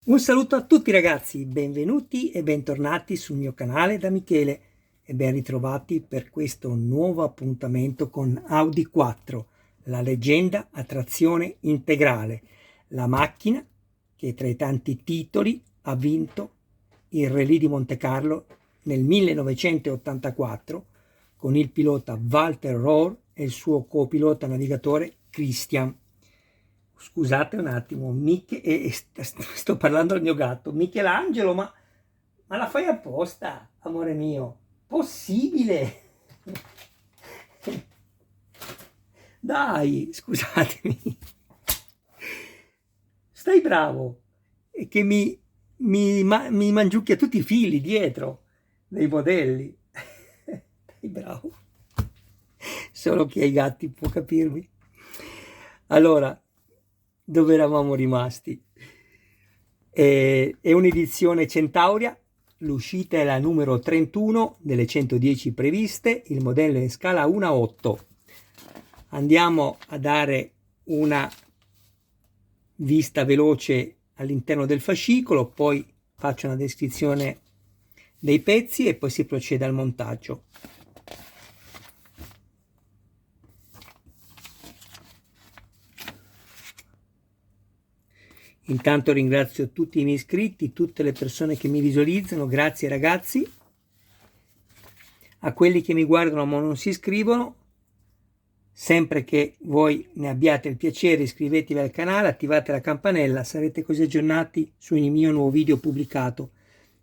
Un saluto a tutti ragazzi, benvenuti e bentornati sul mio canale da Michele e ben ritrovati per questo nuovo appuntamento con Audi 4, la leggenda a trazione integrale, la macchina che tra i tanti titoli ha vinto il Rallye di Monte Carlo nel 1984 con il pilota Walter Rohr e il suo copilota navigatore Christian. Scusate un attimo, sto parlando al mio gatto. Michelangelo, ma la fai apposta, amore mio? Possibile? Dai, scusatemi. Stai bravo. E che mi mangiucchia tutti i fili dietro dei modelli. Stai bravo. Solo chi ha i gatti può capirmi. Allora, dove eravamo rimasti? È un'edizione Centauria, l'uscita è la numero 31 delle 110 previste, il modello è in scala 1:8. Andiamo a dare una vista veloce all'interno del fascicolo, poi faccio una descrizione dei pezzi e poi si procede al montaggio. Intanto ringrazio tutti i miei iscritti, tutte le persone che mi visualizzano, grazie ragazzi. A quelli che mi guardano ma non si iscrivono, sempre che voi ne abbiate il piacere, iscrivetevi al canale, attivate la campanella, sarete così aggiornati su ogni mio nuovo video pubblicato.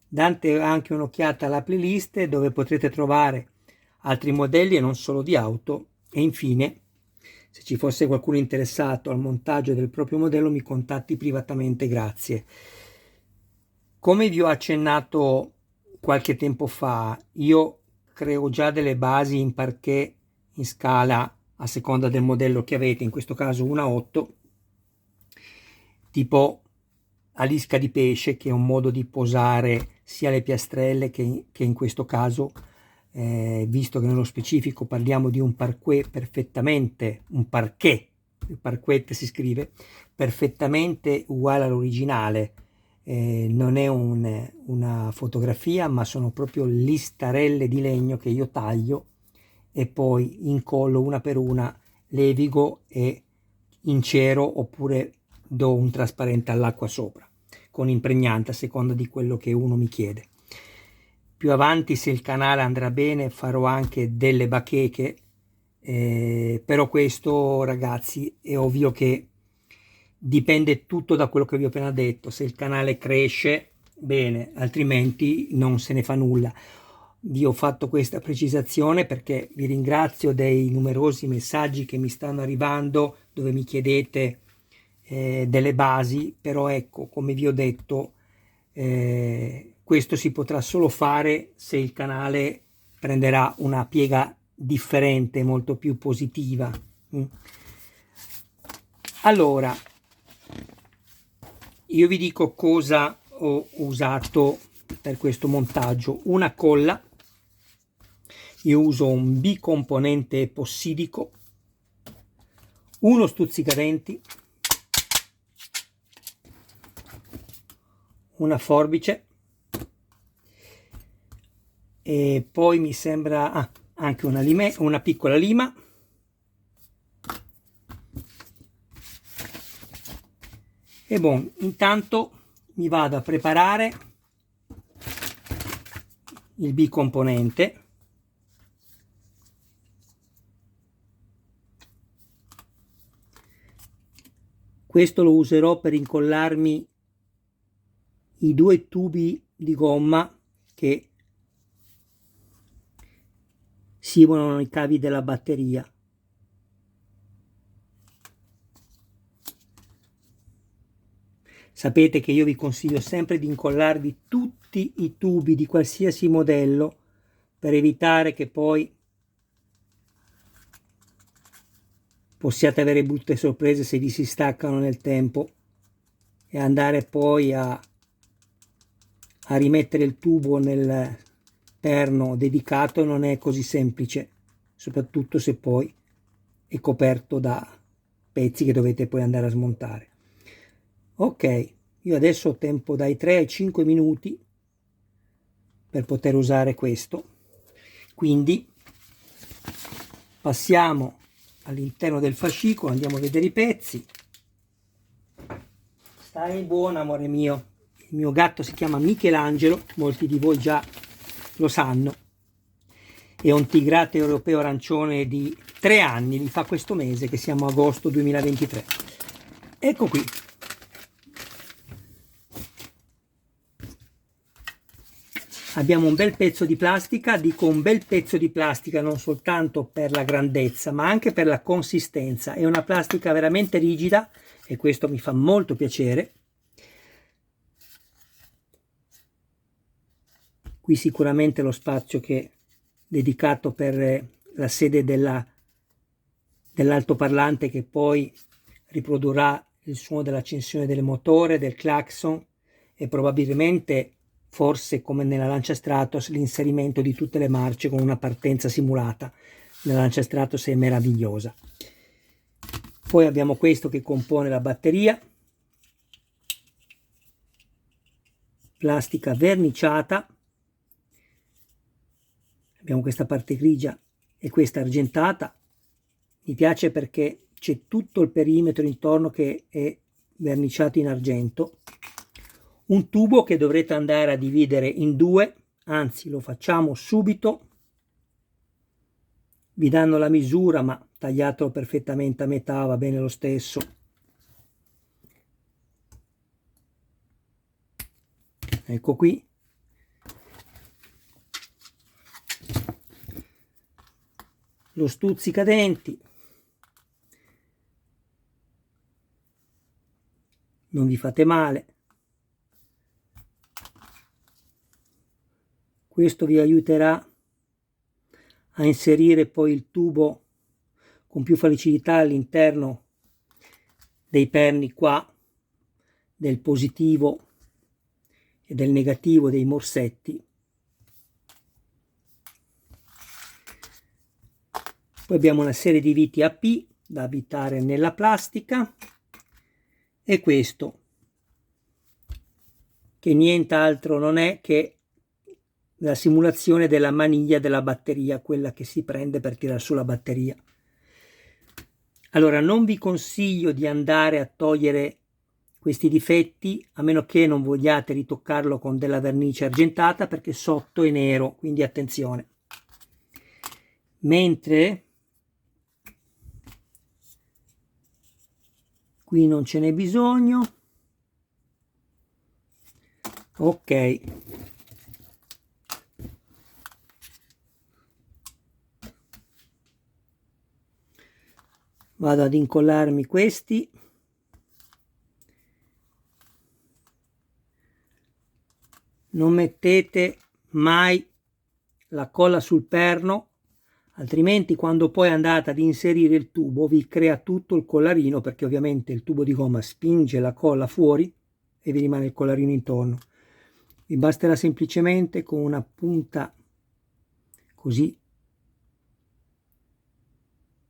Date anche un'occhiata alla playlist dove potrete trovare altri modelli e non solo di auto. E infine, se ci fosse qualcuno interessato al montaggio del proprio modello, mi contatti privatamente, grazie. Come vi ho accennato qualche tempo fa, io creo già delle basi in parquet in scala a seconda del modello che avete, in questo caso 1:8, tipo alisca di pesce, che è un modo di posare sia le piastrelle che in questo caso, visto che nello specifico parliamo di un parquet perfettamente, un parquet, il parquet si scrive, perfettamente uguale all'originale. Non è una fotografia, ma sono proprio listarelle di legno che io taglio e poi incollo una per una, levigo e incero oppure do un trasparente all'acqua sopra con impregnante a seconda di quello che uno mi chiede. Più avanti, se il canale andrà bene, farò anche delle bacheche, però questo ragazzi è ovvio che dipende tutto da quello che vi ho appena detto. Se il canale cresce bene, altrimenti non se ne fa nulla. Vi ho fatto questa precisazione perché vi ringrazio dei numerosi messaggi che mi stanno arrivando dove mi chiedete delle basi, però ecco, come vi ho detto, questo si potrà solo fare se il canale prenderà una piega differente, molto più positiva. Allora, io vi dico cosa ho usato per questo montaggio. Una colla, io uso un bicomponente epossidico, uno stuzzicadenti, una forbice e poi mi sembra anche una piccola lima, e bon, intanto mi vado a preparare il bicomponente. Questo lo userò per incollarmi i due tubi di gomma che simulano i cavi della batteria. Sapete che io vi consiglio sempre di incollarvi tutti i tubi di qualsiasi modello per evitare che poi possiate avere brutte sorprese se vi si staccano nel tempo e andare poi a rimettere il tubo nel perno dedicato non è così semplice, soprattutto se poi è coperto da pezzi che dovete poi andare a smontare. Ok, Io adesso ho tempo dai 3 ai 5 minuti per poter usare questo, quindi passiamo all'interno del fascicolo, andiamo a vedere i pezzi. Stai buono, amore mio. Il mio gatto si chiama Michelangelo, molti di voi già lo sanno. È un tigrato europeo arancione di 3 anni, mi fa questo mese che siamo a agosto 2023. Ecco qui. Abbiamo un bel pezzo di plastica, dico un bel pezzo di plastica non soltanto per la grandezza ma anche per la consistenza. È una plastica veramente rigida e questo mi fa molto piacere. Qui sicuramente lo spazio che è dedicato per la sede dell'altoparlante che poi riprodurrà il suono dell'accensione del motore, del clacson e probabilmente, forse come nella Lancia Stratos, l'inserimento di tutte le marce con una partenza simulata. La Lancia Stratos è meravigliosa. Poi abbiamo questo che compone la batteria, plastica verniciata, abbiamo questa parte grigia e questa argentata. Mi piace perché c'è tutto il perimetro intorno che è verniciato in argento. Un tubo che dovrete andare a dividere in due, anzi lo facciamo subito. Vi danno la misura, ma tagliatelo perfettamente a metà, va bene lo stesso. Ecco qui. Lo stuzzicadenti. Non vi fate male. Questo vi aiuterà a inserire poi il tubo con più facilità all'interno dei perni qua, del positivo e del negativo dei morsetti. Poi abbiamo una serie di viti AP da avvitare nella plastica e questo che nient'altro non è che la simulazione della maniglia della batteria, quella che si prende per tirare su la batteria. Allora non vi consiglio di andare a togliere questi difetti a meno che non vogliate ritoccarlo con della vernice argentata perché sotto è nero, quindi attenzione. Mentre qui non ce n'è bisogno. Ok. Vado ad incollarmi questi. Non mettete mai la colla sul perno, altrimenti quando poi andate ad inserire il tubo vi crea tutto il collarino, perché ovviamente il tubo di gomma spinge la colla fuori e vi rimane il collarino intorno. Vi basterà semplicemente con una punta così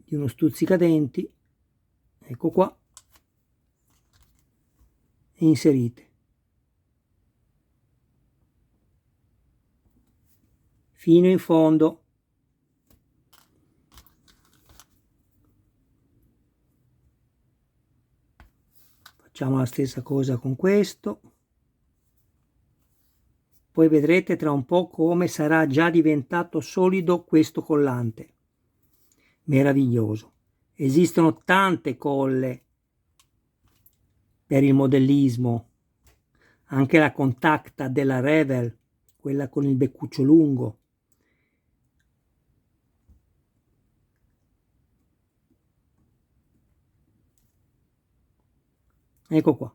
di uno stuzzicadenti, ecco qua, e inserite fino in fondo. Facciamo la stessa cosa con questo. Poi vedrete tra un po' come sarà già diventato solido questo collante. Meraviglioso. Esistono tante colle per il modellismo, anche la Contacta della Revell, quella con il beccuccio lungo. Ecco qua.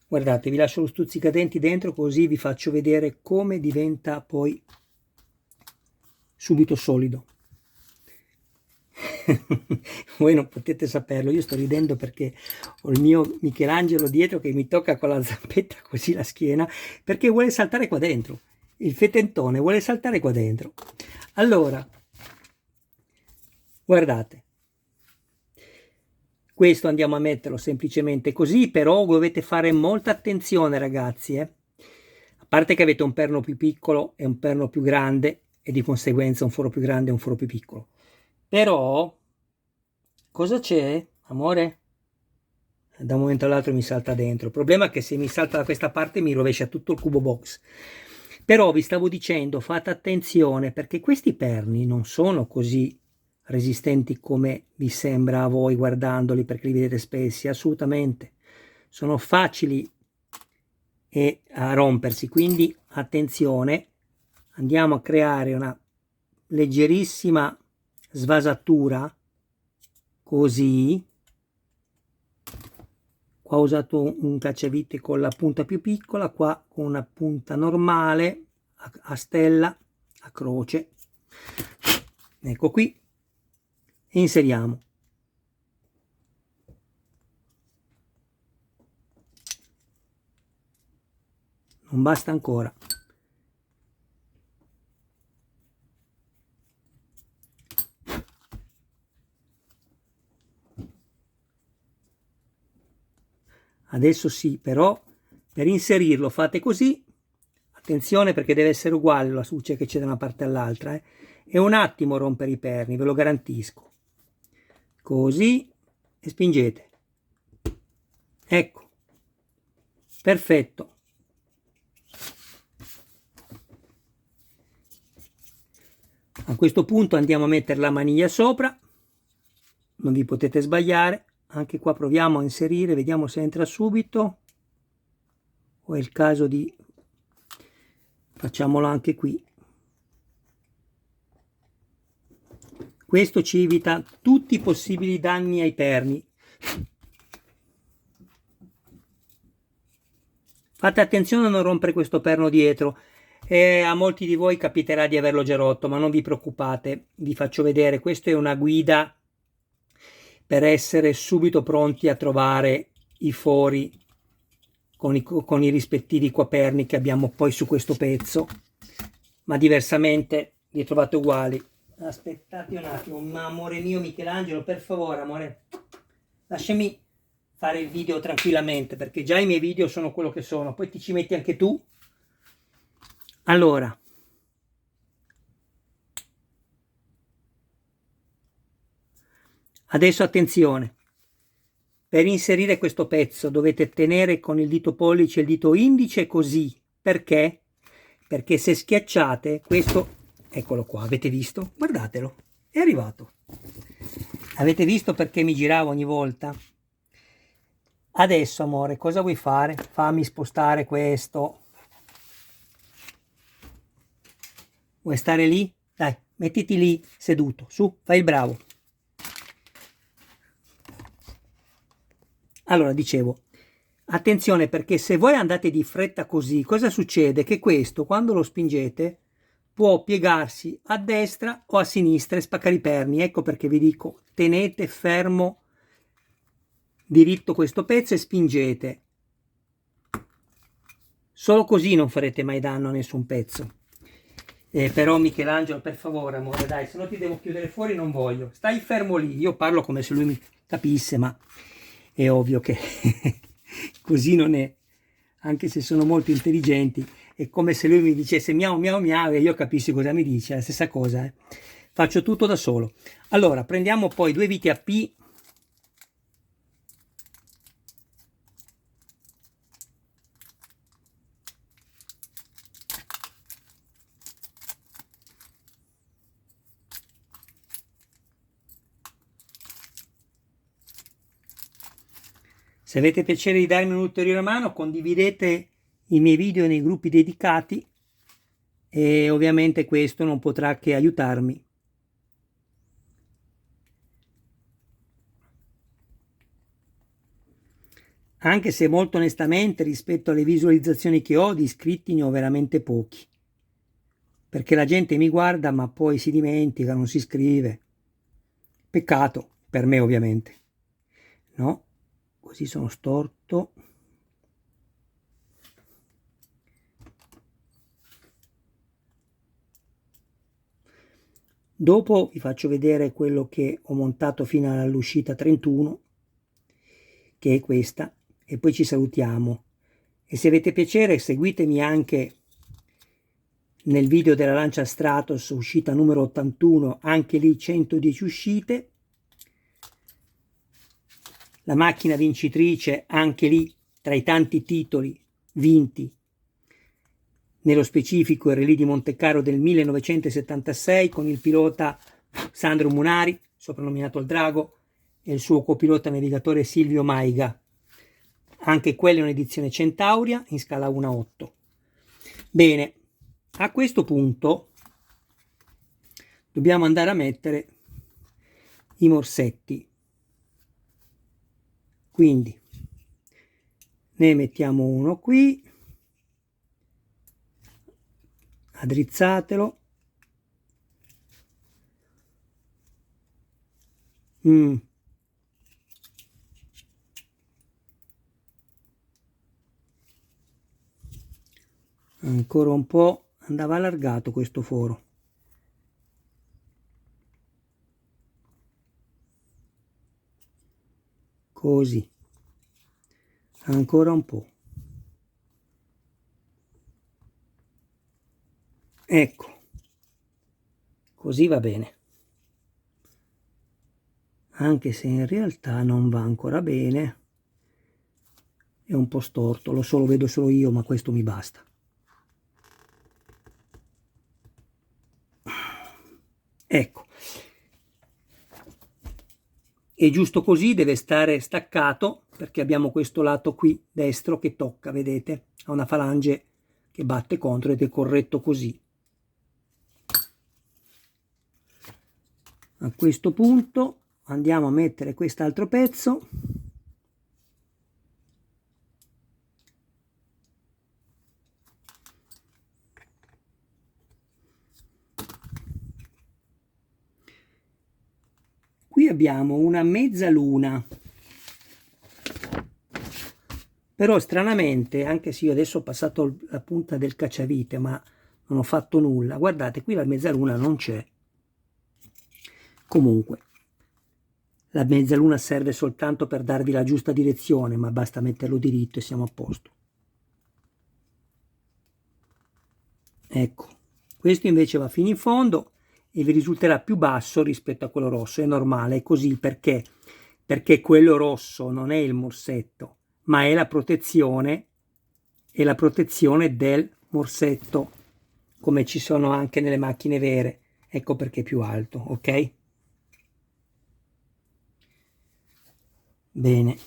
Guardate, vi lascio lo stuzzicadenti dentro così vi faccio vedere come diventa poi subito solido. Voi non potete saperlo, io sto ridendo perché ho il mio Michelangelo dietro che mi tocca con la zampetta così la schiena perché vuole saltare qua dentro, il fetentone vuole saltare qua dentro. Allora, guardate, Questo andiamo a metterlo semplicemente così, però dovete fare molta attenzione ragazzi, A parte che avete un perno più piccolo e un perno più grande e di conseguenza un foro più grande e un foro più piccolo. Però, cosa c'è, amore? Da un momento all'altro mi salta dentro. Il problema è che se mi salta da questa parte mi rovescia tutto il cubo box. Però vi stavo dicendo, fate attenzione perché questi perni non sono così resistenti come vi sembra a voi guardandoli, perché li vedete spessi, assolutamente. Sono facili a rompersi, quindi attenzione, andiamo a creare una leggerissima svasatura, così. Qua ho usato un cacciavite con la punta più piccola, qua con una punta normale, a stella, a croce. Ecco qui, e inseriamo. Non basta ancora. Adesso sì, però per inserirlo fate così, attenzione perché deve essere uguale la succia che c'è da una parte all'altra, e un attimo rompere i perni, ve lo garantisco. Così, e spingete. Ecco, perfetto. A questo punto andiamo a mettere la maniglia sopra, non vi potete sbagliare. Anche qua proviamo a inserire, vediamo se entra subito, o è il caso di... facciamolo anche qui. Questo ci evita tutti i possibili danni ai perni. Fate attenzione a non rompere questo perno dietro. A molti di voi capiterà di averlo già rotto, ma non vi preoccupate, vi faccio vedere. Questa è una guida per essere subito pronti a trovare i fori con i rispettivi quaperni che abbiamo poi su questo pezzo, ma diversamente li trovate uguali. Aspettate un attimo, ma amore mio Michelangelo, per favore amore, lasciami fare il video tranquillamente, perché già i miei video sono quello che sono, poi ti ci metti anche tu. Allora, adesso attenzione, per inserire questo pezzo dovete tenere con il dito pollice e il dito indice così. Perché? Perché se schiacciate questo, eccolo qua, avete visto? Guardatelo, è arrivato. Avete visto perché mi giravo ogni volta? Adesso amore, cosa vuoi fare? Fammi spostare questo. Vuoi stare lì? Dai, mettiti lì seduto, su, fai il bravo. Allora, dicevo, attenzione perché se voi andate di fretta così, cosa succede? Che questo, quando lo spingete, può piegarsi a destra o a sinistra e spaccare i perni. Ecco perché vi dico, tenete fermo diritto questo pezzo e spingete. Solo così non farete mai danno a nessun pezzo. Però Michelangelo, per favore amore, dai, se no ti devo chiudere fuori, non voglio. Stai fermo lì, io parlo come se lui mi capisse, ma è ovvio che così non è. Anche se sono molto intelligenti, è come se lui mi dicesse miau miau miau e io capissi cosa mi dice, è la stessa cosa. Faccio tutto da solo. Allora, prendiamo poi due viti a P. Se avete piacere di darmi un'ulteriore mano, condividete i miei video nei gruppi dedicati e ovviamente questo non potrà che aiutarmi. Anche se molto onestamente rispetto alle visualizzazioni che ho di iscritti ne ho veramente pochi. Perché la gente mi guarda ma poi si dimentica, non si iscrive. Peccato, per me ovviamente. No? Così sono storto. Dopo vi faccio vedere quello che ho montato fino all'uscita 31 che è questa, e poi ci salutiamo. E se avete piacere seguitemi anche nel video della Lancia Stratos, uscita numero 81, anche lì 110 uscite. La macchina vincitrice, anche lì tra i tanti titoli vinti, nello specifico il Rallye di Montecarlo del 1976 con il pilota Sandro Munari, soprannominato il Drago, e il suo copilota navigatore Silvio Maiga. Anche quella è un'edizione Centauria in scala 1:8. Bene, a questo punto dobbiamo andare a mettere i morsetti. Quindi ne mettiamo uno qui, addrizzatelo. Ancora un po', andava allargato questo foro. Così, ancora un po'. Ecco, così va bene. Anche se in realtà non va ancora bene, è un po' storto, lo vedo solo io, ma questo mi basta. Ecco, e giusto così deve stare staccato, perché abbiamo questo lato qui destro che tocca, vedete, ha una falange che batte contro ed è corretto così. A questo punto andiamo a mettere quest'altro pezzo. Qui abbiamo una mezzaluna, però stranamente, anche se io adesso ho passato la punta del cacciavite ma non ho fatto nulla, guardate, qui la mezzaluna non c'è. Comunque la mezzaluna serve soltanto per darvi la giusta direzione, ma basta metterlo diritto e siamo a posto. Ecco, questo invece va fino in fondo e vi risulterà più basso rispetto a quello rosso. È normale, è così perché quello rosso non è il morsetto, ma è la protezione del morsetto, come ci sono anche nelle macchine vere. Ecco perché è più alto, ok? Bene,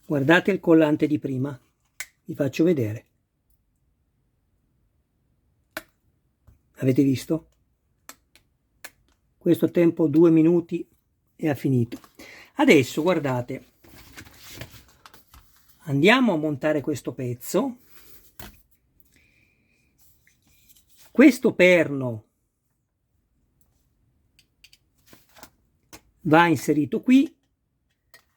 guardate il collante di prima, vi faccio vedere. Avete visto? Questo tempo 2 minuti e ha finito. Adesso guardate, andiamo a montare questo pezzo. Questo perno va inserito qui,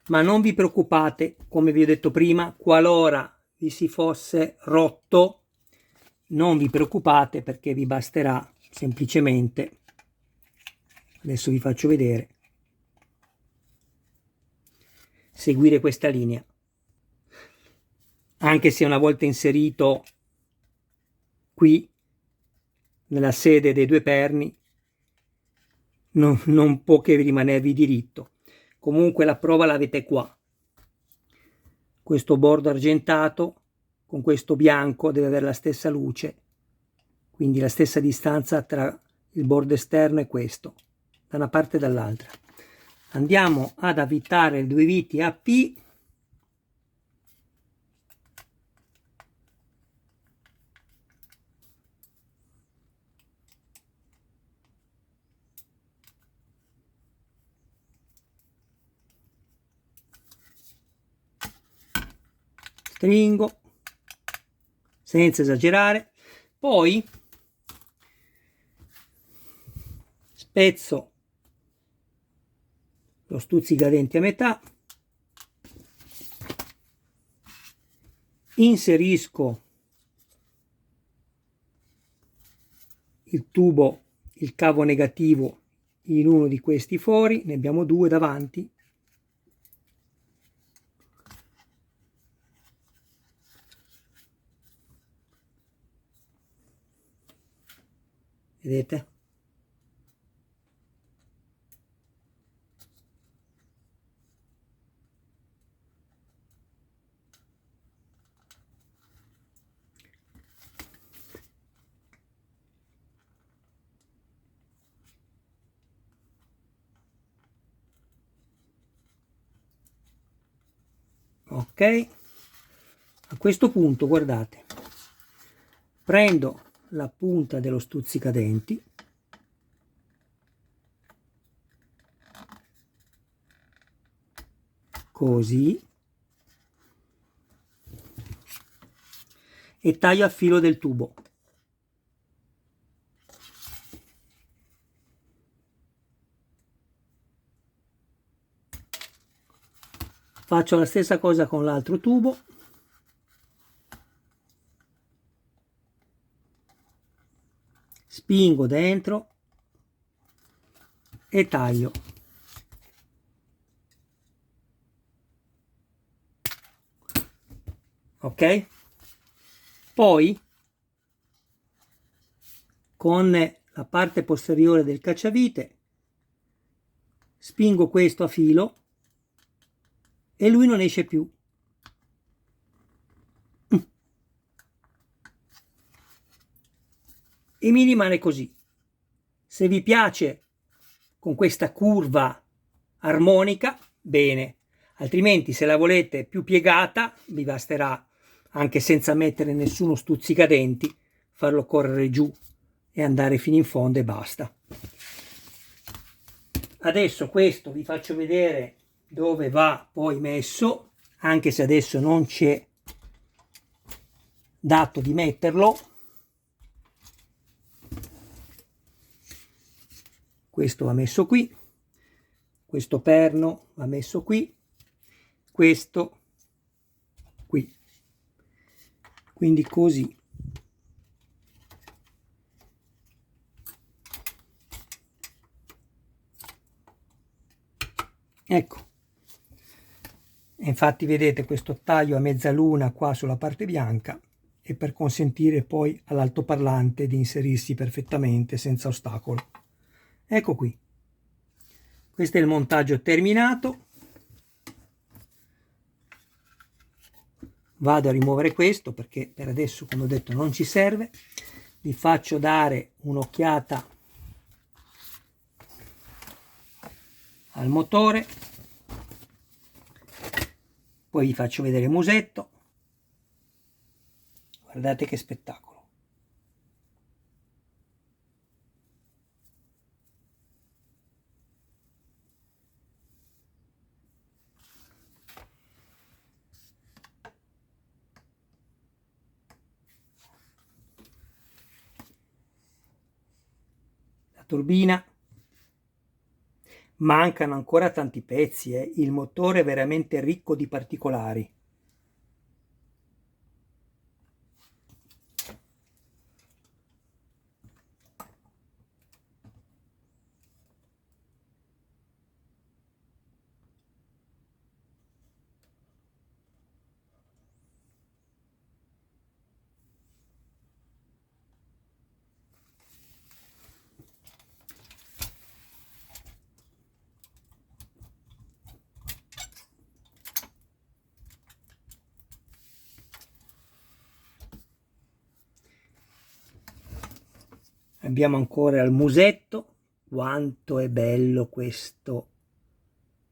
ma non vi preoccupate, come vi ho detto prima, qualora vi si fosse rotto, non vi preoccupate perché vi basterà semplicemente, adesso vi faccio vedere, seguire questa linea. Anche se una volta inserito qui nella sede dei due perni non può che rimanervi diritto. Comunque la prova l'avete qua. Questo bordo argentato con questo bianco deve avere la stessa luce, quindi la stessa distanza tra il bordo esterno e questo, da una parte e dall'altra. Andiamo ad avvitare le due viti a P. Stringo senza esagerare, poi spezzo lo stuzzicadenti a metà, inserisco il tubo, il cavo negativo in uno di questi fori, ne abbiamo due davanti, vedete? Ok, a questo punto guardate, prendo la punta dello stuzzicadenti, così, e taglio a filo del tubo. Faccio la stessa cosa con l'altro tubo. Spingo dentro e taglio. Ok? Poi con la parte posteriore del cacciavite spingo questo a filo e lui non esce più. E mi rimane così. Se vi piace con questa curva armonica, bene, altrimenti se la volete più piegata vi basterà, anche senza mettere nessuno stuzzicadenti, farlo correre giù e andare fino in fondo e basta. Adesso questo vi faccio vedere dove va poi messo, anche se adesso non c'è dato di metterlo. Questo va messo qui, questo perno va messo qui, questo qui, quindi così. Ecco, infatti vedete questo taglio a mezzaluna qua sulla parte bianca, e per consentire poi all'altoparlante di inserirsi perfettamente senza ostacolo. Ecco qui, questo è il montaggio terminato. Vado a rimuovere questo perché per adesso, come ho detto, non ci serve. Vi faccio dare un'occhiata al motore, poi vi faccio vedere il musetto. Guardate che spettacolo. La turbina, mancano ancora tanti pezzi, il motore è veramente ricco di particolari. Abbiamo ancora il musetto. Quanto è bello questo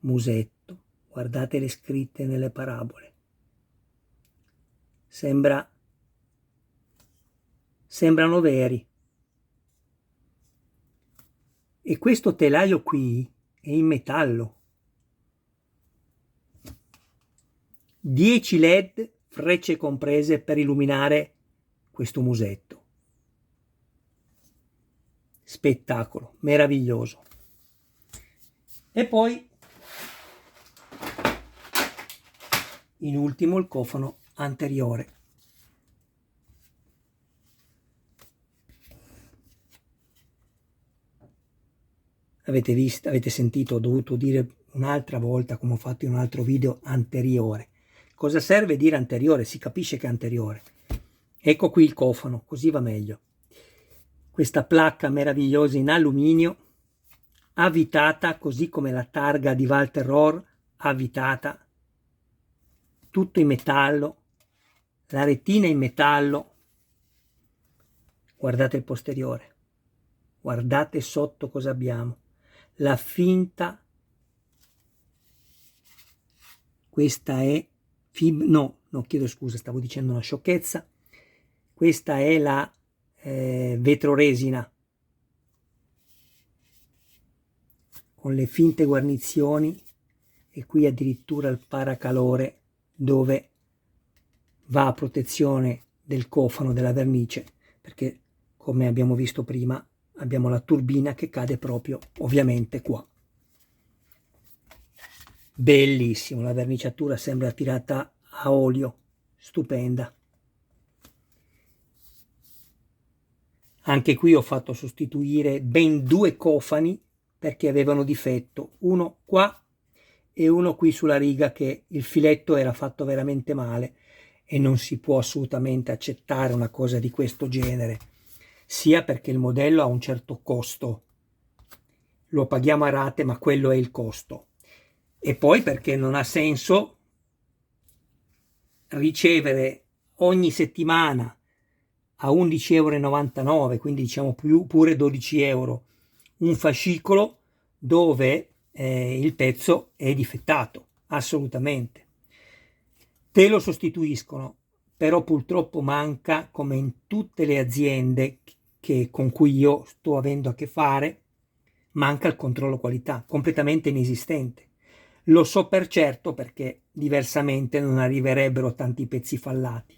musetto, guardate le scritte nelle parabole, sembrano veri. E questo telaio qui è in metallo, 10 LED, frecce comprese per illuminare questo musetto. Spettacolo, meraviglioso. E poi in ultimo il cofano anteriore. Avete visto, avete sentito, ho dovuto dire un'altra volta, come ho fatto in un altro video, anteriore. Cosa serve dire anteriore? Si capisce che è anteriore. Ecco qui il cofano, così va meglio. questa placca meravigliosa in alluminio, avvitata, così come la targa di Walter Rohr, avvitata, tutto in metallo, la retina in metallo. Guardate il posteriore, guardate sotto cosa abbiamo, la finta, questa è no, chiedo scusa, stavo dicendo una sciocchezza, questa è la vetroresina con le finte guarnizioni, e qui addirittura il paracalore dove va a protezione del cofano della vernice, perché come abbiamo visto prima abbiamo la turbina che cade proprio ovviamente qua. Bellissimo, la verniciatura sembra tirata a olio, stupenda. Anche qui ho fatto sostituire ben 2 cofani perché avevano difetto, uno qua e uno qui sulla riga, che il filetto era fatto veramente male e non si può assolutamente accettare una cosa di questo genere, sia perché il modello ha un certo costo, lo paghiamo a rate, ma quello è il costo, e poi perché non ha senso ricevere ogni settimana a 11,99 €, quindi diciamo pure 12 €, un fascicolo dove il pezzo è difettato, assolutamente. Te lo sostituiscono, però purtroppo manca, come in tutte le aziende con cui io sto avendo a che fare, manca il controllo qualità, completamente inesistente. Lo so per certo perché diversamente non arriverebbero tanti pezzi fallati.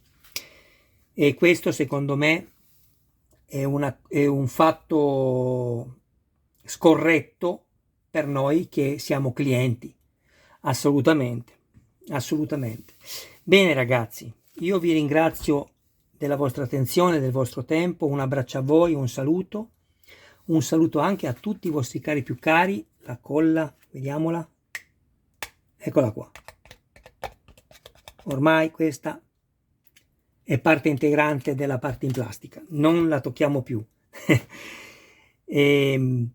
E questo secondo me è un fatto scorretto per noi che siamo clienti, assolutamente, assolutamente. Bene ragazzi, io vi ringrazio della vostra attenzione, del vostro tempo, un abbraccio a voi, un saluto anche a tutti i vostri cari più cari, la colla, vediamola, eccola qua, ormai questa è parte integrante della parte in plastica, non la tocchiamo più. E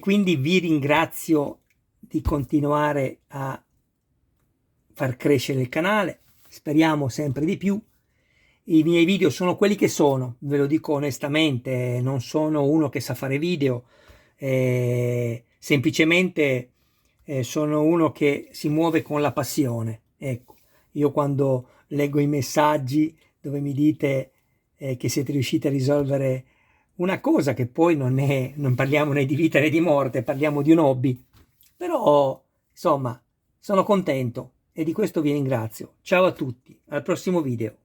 quindi vi ringrazio di continuare a far crescere il canale, speriamo sempre di più. I miei video sono quelli che sono, ve lo dico onestamente, non sono uno che sa fare video, semplicemente sono uno che si muove con la passione. Ecco, io quando leggo i messaggi dove mi dite che siete riusciti a risolvere una cosa che poi non parliamo né di vita né di morte, parliamo di un hobby, però insomma sono contento e di questo vi ringrazio. Ciao a tutti, al prossimo video.